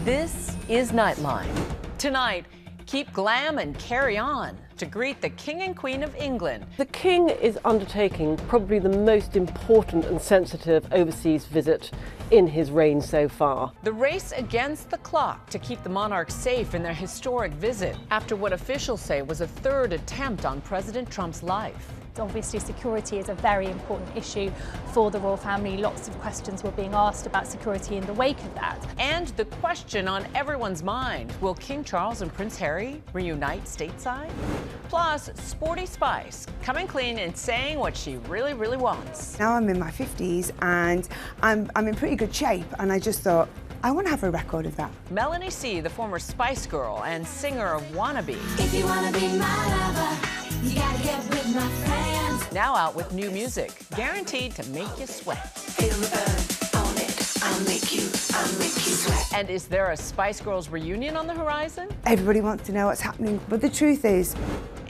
This is Nightline. Tonight, keep glam and carry on to greet the King and Queen of England. The King is undertaking probably the most important and sensitive overseas visit in his reign so far. The race against the clock to keep the monarch safe in their historic visit after what officials say was a third attempt on President Trump's life. Obviously, security is a very important issue for the royal family. Lots of questions were being asked about security in the wake of that. And the question on everyone's mind, will King Charles and Prince Harry reunite stateside? Plus, Sporty Spice coming clean and saying what she really, really wants. Now I'm in my 50s and I'm in pretty good shape, and I just thought, I want to have a record of that. Melanie C, the former Spice Girl and singer of Wannabe. If you want to be my lover, you gotta get with my friends. Now out with new music, guaranteed to make you sweat. Feel the burn, own it, I'll make you sweat. And is there a Spice Girls reunion on the horizon? Everybody wants to know what's happening, but the truth is...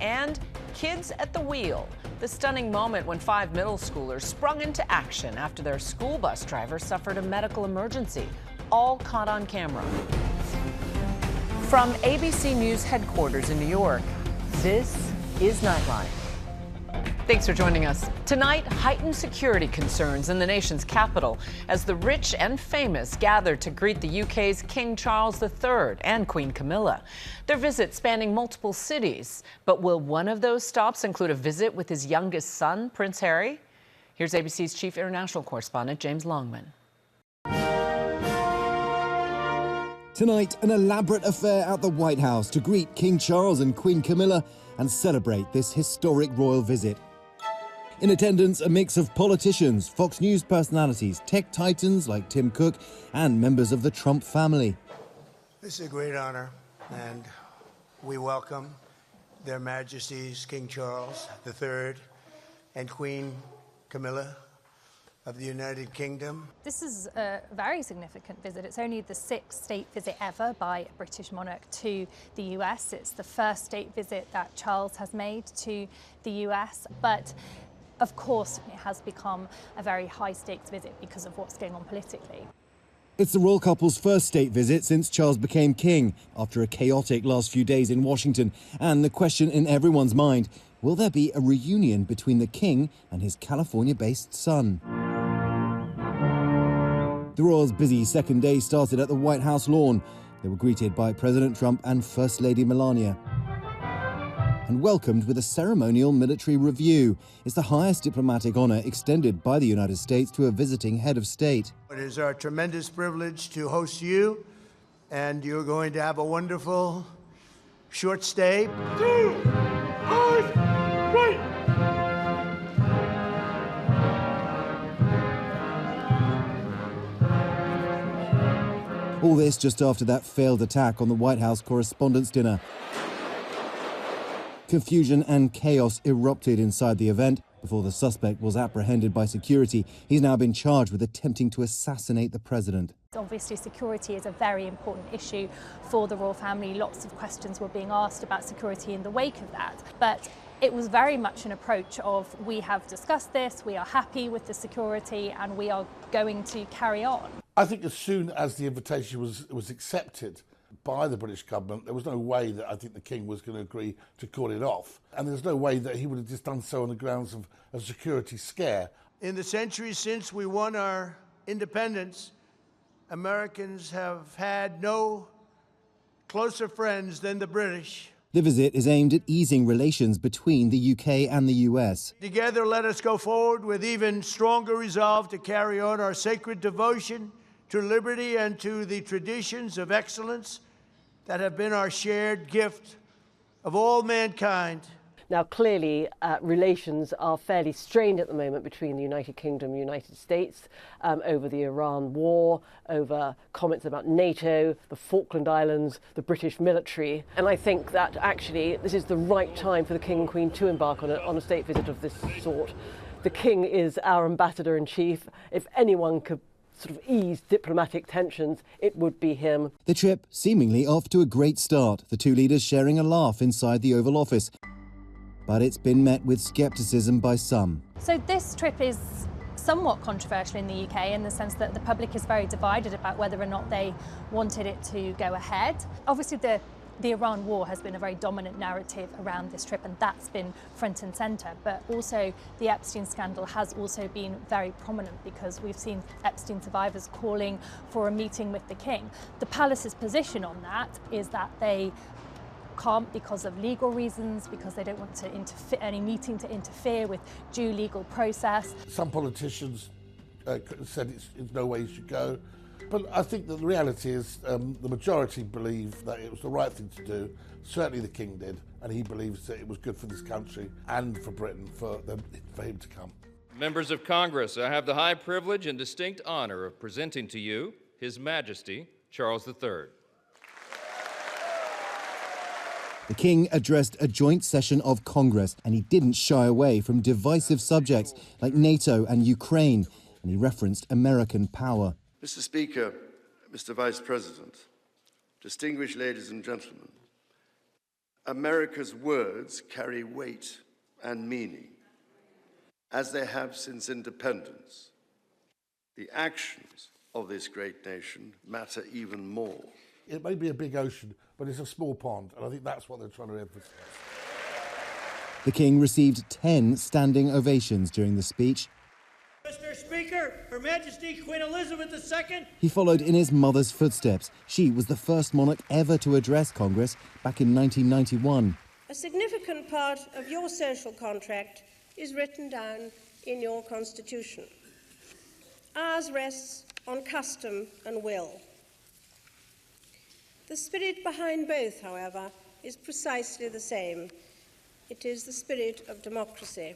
And kids at the wheel. The stunning moment when 5 middle schoolers sprung into action after their school bus driver suffered a medical emergency, all caught on camera. From ABC News headquarters in New York, this is Nightline. Thanks for joining us. Tonight, heightened security concerns in the nation's capital as the rich and famous gather to greet the UK's King Charles III and Queen Camilla. Their visit spanning multiple cities. But will one of those stops include a visit with his youngest son, Prince Harry? Here's ABC's chief international correspondent, James Longman. Tonight, an elaborate affair at the White House to greet King Charles and Queen Camilla and celebrate this historic royal visit. In attendance, a mix of politicians, Fox News personalities, tech titans like Tim Cook, and members of the Trump family. This is a great honor, and we welcome Their Majesties King Charles III and Queen Camilla of the United Kingdom. This is a very significant visit. It's only the 6th state visit ever by a British monarch to the US. It's the first state visit that Charles has made to the US, but of course it has become a very high-stakes visit because of what's going on politically. It's the royal couple's first state visit since Charles became king, after a chaotic last few days in Washington. And the question in everyone's mind, will there be a reunion between the king and his California-based son? The royals' busy second day started at the White House lawn. They were greeted by President Trump and First Lady Melania and welcomed with a ceremonial military review. It's the highest diplomatic honor extended by the United States to a visiting head of state. It is our tremendous privilege to host you, and you're going to have a wonderful short stay. 2, 5, right. All this just after that failed attack on the White House Correspondents' Dinner. Confusion and chaos erupted inside the event before the suspect was apprehended by security. He's now been charged with attempting to assassinate the president. Obviously, security is a very important issue for the royal family. Lots of questions were being asked about security in the wake of that. But it was very much an approach of, we have discussed this, we are happy with the security, and we are going to carry on. I think as soon as the invitation was accepted by the British government, there was no way that I think the King was going to agree to call it off. And there's no way that he would have just done so on the grounds of a security scare. In the centuries since we won our independence, Americans have had no closer friends than the British. The visit is aimed at easing relations between the UK and the US. Together, let us go forward with even stronger resolve to carry on our sacred devotion to liberty and to the traditions of excellence that have been our shared gift of all mankind. Now, clearly, relations are fairly strained at the moment between the United Kingdom and the United States over the Iran war, over comments about NATO, the Falkland Islands, the British military. And I think that actually this is the right time for the King and Queen to embark on a state visit of this sort. The King is our ambassador-in-chief. If anyone could sort of ease diplomatic tensions, it would be him. The trip seemingly off to a great start, the two leaders sharing a laugh inside the Oval Office. But it's been met with scepticism by some. So this trip is somewhat controversial in the UK in the sense that the public is very divided about whether or not they wanted it to go ahead. Obviously, the Iran war has been a very dominant narrative around this trip, and that's been front and centre. But also the Epstein scandal has also been very prominent, because we've seen Epstein survivors calling for a meeting with the king. The palace's position on that is that they can't because of legal reasons, because they don't want to any meeting to interfere with due legal process. Some politicians said it's no way you should go. But I think that the reality is the majority believe that it was the right thing to do. Certainly the King did, and he believes that it was good for this country and for Britain for him to come. Members of Congress, I have the high privilege and distinct honor of presenting to you His Majesty Charles III. The King addressed a joint session of Congress, and he didn't shy away from divisive subjects like NATO and Ukraine, and he referenced American power. Mr. Speaker, Mr. Vice President, distinguished ladies and gentlemen, America's words carry weight and meaning, as they have since independence. The actions of this great nation matter even more. It may be a big ocean, but it's a small pond, and I think that's what they're trying to emphasise. The King received 10 standing ovations during the speech. Mr. Speaker, Her Majesty Queen Elizabeth II. He followed in his mother's footsteps. She was the first monarch ever to address Congress back in 1991. A significant part of your social contract is written down in your Constitution. Ours rests on custom and will. The spirit behind both, however, is precisely the same. It is the spirit of democracy.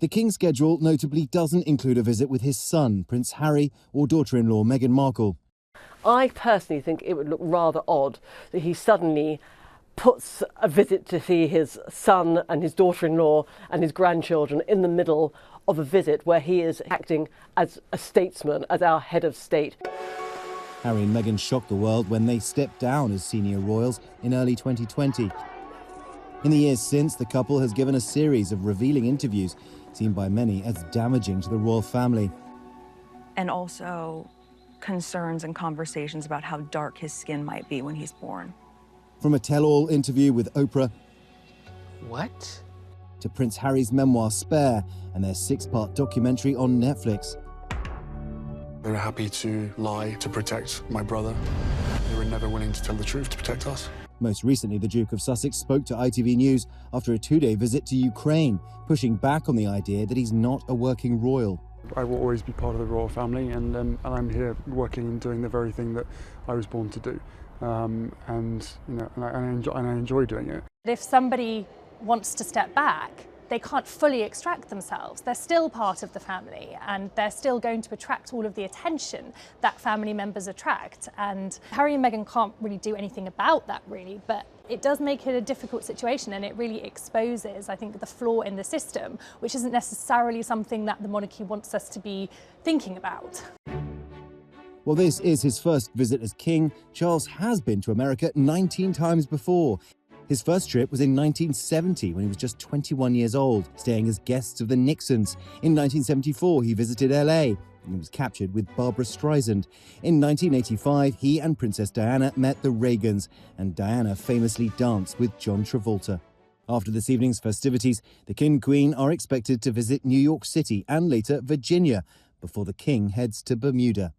The King's schedule notably doesn't include a visit with his son, Prince Harry, or daughter-in-law Meghan Markle. I personally think it would look rather odd that he suddenly puts a visit to see his son and his daughter-in-law and his grandchildren in the middle of a visit where he is acting as a statesman, as our head of state. Harry and Meghan shocked the world when they stepped down as senior royals in early 2020. In the years since, the couple has given a series of revealing interviews seen by many as damaging to the royal family. And also concerns and conversations about how dark his skin might be when he's born. From a tell-all interview with Oprah, What? to Prince Harry's memoir Spare and their 6-part documentary on Netflix. They were happy to lie to protect my brother. They were never willing to tell the truth to protect us. Most recently, the Duke of Sussex spoke to ITV News after a 2-day visit to Ukraine, pushing back on the idea that he's not a working royal. I will always be part of the royal family, and I'm here working and doing the very thing that I was born to do. And I enjoy doing it. If somebody wants to step back, they can't fully extract themselves. They're still part of the family, and they're still going to attract all of the attention that family members attract. And Harry and Meghan can't really do anything about that, really, but it does make it a difficult situation, and it really exposes, I think, the flaw in the system, which isn't necessarily something that the monarchy wants us to be thinking about. Well, this is his first visit as king. Charles has been to America 19 times before. His first trip was in 1970 when he was just 21 years old, staying as guests of the Nixons. In 1974, he visited LA and he was captured with Barbra Streisand. In 1985, he and Princess Diana met the Reagans, and Diana famously danced with John Travolta. After this evening's festivities, the King and Queen are expected to visit New York City and later Virginia before the King heads to Bermuda.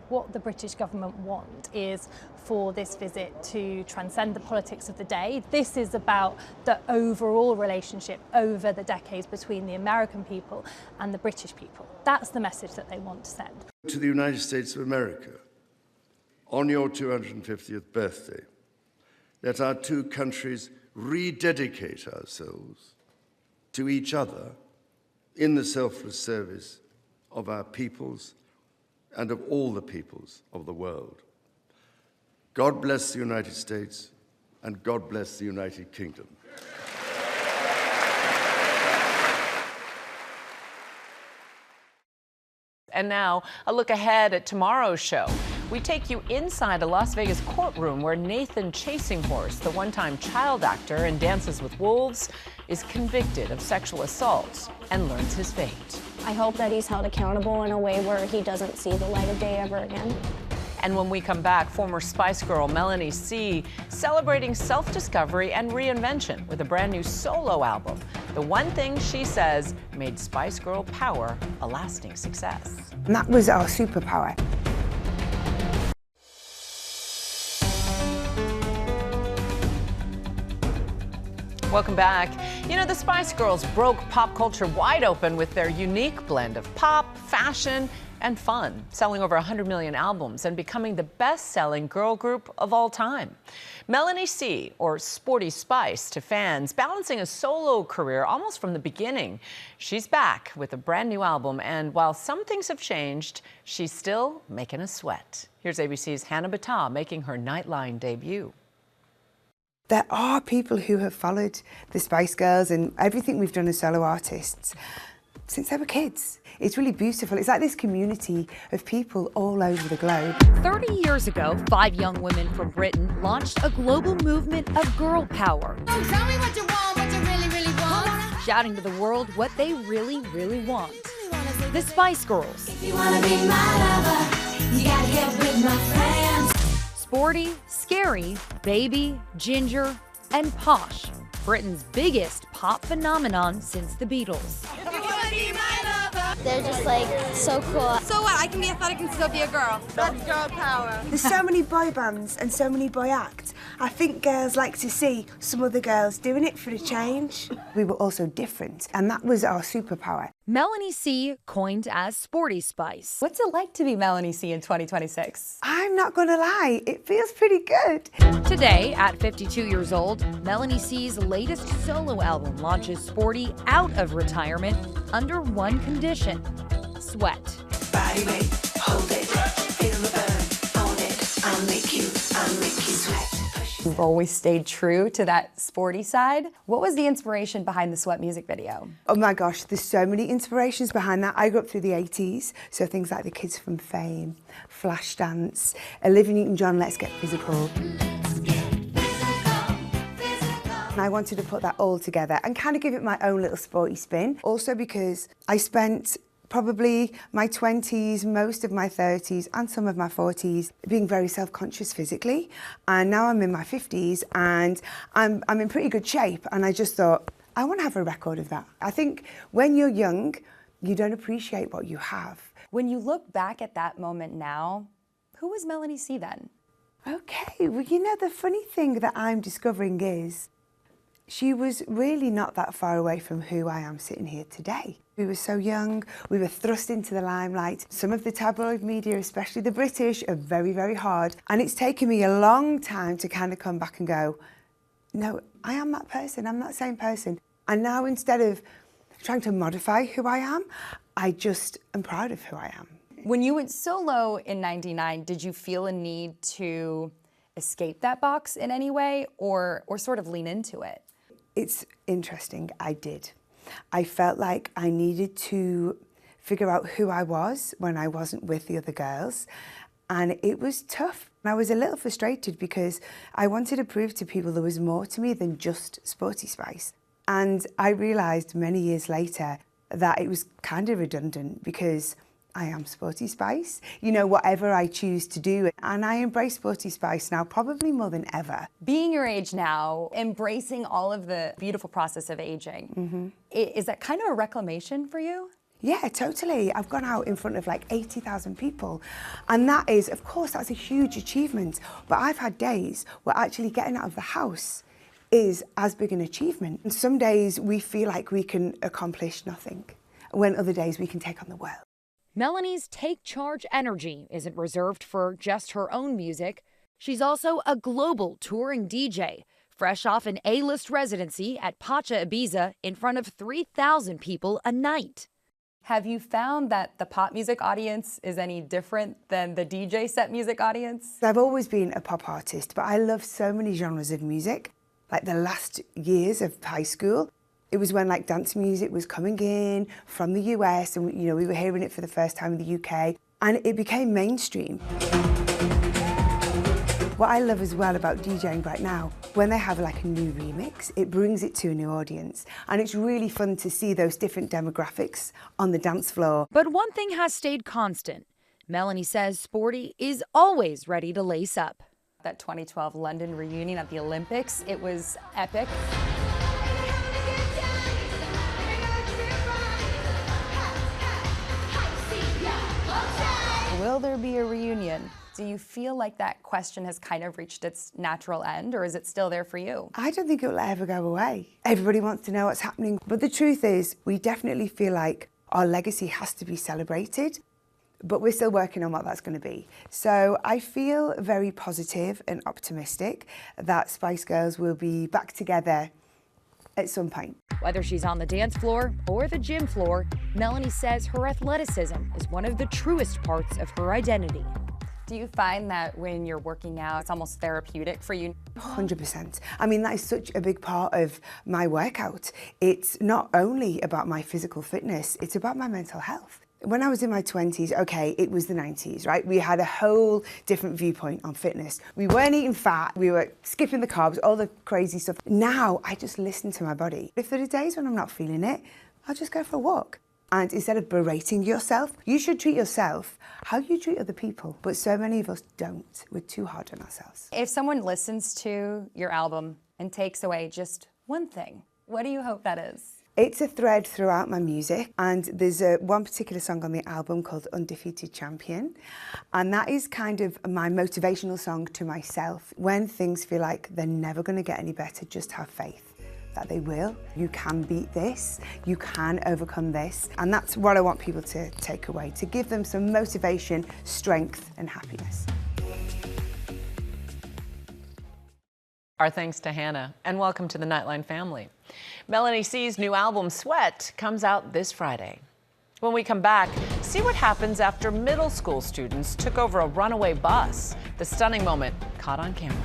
What the British government want is for this visit to transcend the politics of the day. This is about the overall relationship over the decades between the American people and the British people. That's the message that they want to send. To the United States of America, on your 250th birthday, let our two countries rededicate ourselves to each other in the selfless service of our peoples and of all the peoples of the world. God bless the United States, and God bless the United Kingdom. And now, a look ahead at tomorrow's show. We take you inside a Las Vegas courtroom where Nathan Chasing Horse, the one-time child actor in Dances with Wolves, is convicted of sexual assault and learns his fate. I hope that he's held accountable in a way where he doesn't see the light of day ever again. And when we come back, former Spice Girl Melanie C celebrating self-discovery and reinvention with a brand new solo album. The one thing she says made Spice Girl Power a lasting success. And that was our superpower. Welcome back. You know, the Spice Girls broke pop culture wide open with their unique blend of pop, fashion, and fun, selling over 100 million albums and becoming the best-selling girl group of all time. Melanie C, or Sporty Spice to fans, balancing a solo career almost from the beginning. She's back with a brand new album, and while some things have changed, she's still making us sweat. Here's ABC's Hannah Battah making her Nightline debut. There are people who have followed the Spice Girls and everything we've done as solo artists since they were kids. It's really beautiful. It's like this community of people all over the globe. 30 years ago, 5 young women from Britain launched a global movement of girl power. Don't tell me what you want, what you really, really want. Shouting to the world what they really, really want. The Spice Girls. If you wanna be my lover, you gotta get with my friends. Sporty, scary, baby, ginger, and posh. Britain's biggest pop phenomenon since the Beatles. If you wanna be my lover. They're just like so cool. So what? I can be athletic and still be a girl. That's girl power. There's so many boy bands and so many boy acts. I think girls like to see some other girls doing it for a change. We were also different, and that was our superpower. Melanie C, coined as Sporty Spice. What's it like to be Melanie C in 2026? I'm not gonna lie, it feels pretty good. Today, at 52 years old, Melanie C's latest solo album launches Sporty out of retirement under one condition: sweat. Body weight, hold it, feel the burn, own it. I'll make you sweat. You've always stayed true to that sporty side. What was the inspiration behind the Sweat music video? Oh my gosh, there's so many inspirations behind that. I grew up through the 80s, so things like The Kids from Fame, Flashdance, Olivia Newton-John, Let's Get Physical. And I wanted to put that all together and kind of give it my own little sporty spin. Also because I spent probably my 20s, most of my 30s and some of my 40s being very self-conscious physically. And now I'm in my 50s and I'm in pretty good shape. And I just thought, I want to have a record of that. I think when you're young, you don't appreciate what you have. When you look back at that moment now, who was Melanie C then? Okay, well, you know, the funny thing that I'm discovering is she was really not that far away from who I am sitting here today. We were so young, we were thrust into the limelight. Some of the tabloid media, especially the British, are very, very hard. And it's taken me a long time to kind of come back and go, no, I am that person, I'm that same person. And now instead of trying to modify who I am, I just am proud of who I am. When you went solo in '99, did you feel a need to escape that box in any way or sort of lean into it? It's interesting, I did. I felt like I needed to figure out who I was when I wasn't with the other girls. And it was tough. I was a little frustrated because I wanted to prove to people there was more to me than just Sporty Spice. And I realised many years later that it was kind of redundant because I am Sporty Spice, you know, whatever I choose to do. And I embrace Sporty Spice now probably more than ever. Being your age now, embracing all of the beautiful process of aging, is that kind of a reclamation for you? Yeah, totally. I've gone out in front of like 80,000 people. And that is, of course, that's a huge achievement. But I've had days where actually getting out of the house is as big an achievement. And some days we feel like we can accomplish nothing, when other days we can take on the world. Melanie's Take Charge energy isn't reserved for just her own music. She's also a global touring DJ, fresh off an A-list residency at Pacha Ibiza in front of 3,000 people a night. Have you found that the pop music audience is any different than the DJ set music audience? I've always been a pop artist, but I love so many genres of music. Like the last years of high school, it was when like dance music was coming in from the US and we were hearing it for the first time in the UK. and it became mainstream. What I love as well about DJing right now, when they have like a new remix, it brings it to a new audience. And it's really fun to see those different demographics on the dance floor. But one thing has stayed constant. Melanie says Sporty is always ready to lace up. That 2012 London reunion at the Olympics, it was epic. Will there be a reunion? Do you feel like that question has kind of reached its natural end, or is it still there for you? I don't think it will ever go away. Everybody wants to know what's happening. But the truth is, we definitely feel like our legacy has to be celebrated, but we're still working on what that's going to be. So I feel very positive and optimistic that Spice Girls will be back together at some point. Whether she's on the dance floor or the gym floor, Melanie says her athleticism is one of the truest parts of her identity. Do you find that when you're working out, it's almost therapeutic for you? 100%. I mean, that is such a big part of my workout. It's not only about my physical fitness, it's about my mental health. When I was in my 20s, okay, it was the 90s, right? We had a whole different viewpoint on fitness. We weren't eating fat, we were skipping the carbs, all the crazy stuff. Now, I just listen to my body. If there are days when I'm not feeling it, I'll just go for a walk. And instead of berating yourself, you should treat yourself how you treat other people. But so many of us don't. We're too hard on ourselves. If someone listens to your album and takes away just one thing, what do you hope that is? It's a thread throughout my music, and there's one particular song on the album called Undefeated Champion, and that is kind of my motivational song to myself. When things feel like they're never going to get any better, just have faith that they will. You can beat this, you can overcome this, and that's what I want people to take away, to give them some motivation, strength and happiness. Our thanks to Hannah, and welcome to the Nightline family. Melanie C's new album, Sweat, comes out this Friday. When we come back, see what happens after middle school students took over a runaway bus. The stunning moment caught on camera.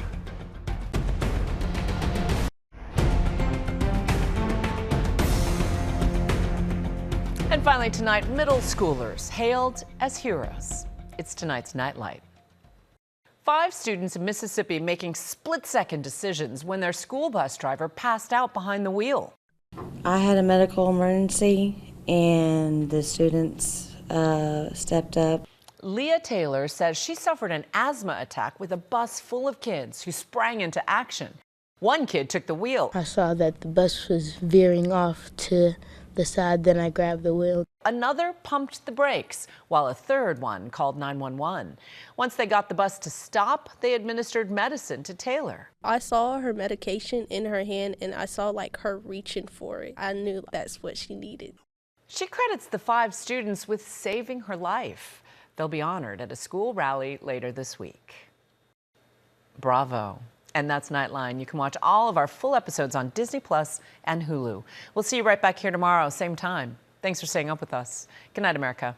And finally tonight, middle schoolers hailed as heroes. It's tonight's Nightlight. 5 students in Mississippi making split-second decisions when their school bus driver passed out behind the wheel. I had a medical emergency and the students stepped up. Leah Taylor says she suffered an asthma attack with a bus full of kids who sprang into action. One kid took the wheel. I saw that the bus was veering off to the side, then I grabbed the wheel. Another pumped the brakes, while a third one called 911. Once they got the bus to stop, they administered medicine to Taylor. I saw her medication in her hand, and I saw like her reaching for it. I knew that's what she needed. She credits the 5 students with saving her life. They'll be honored at a school rally later this week. Bravo. And that's Nightline. You can watch all of our full episodes on Disney Plus and Hulu. We'll see you right back here tomorrow, same time. Thanks for staying up with us. Good night, America.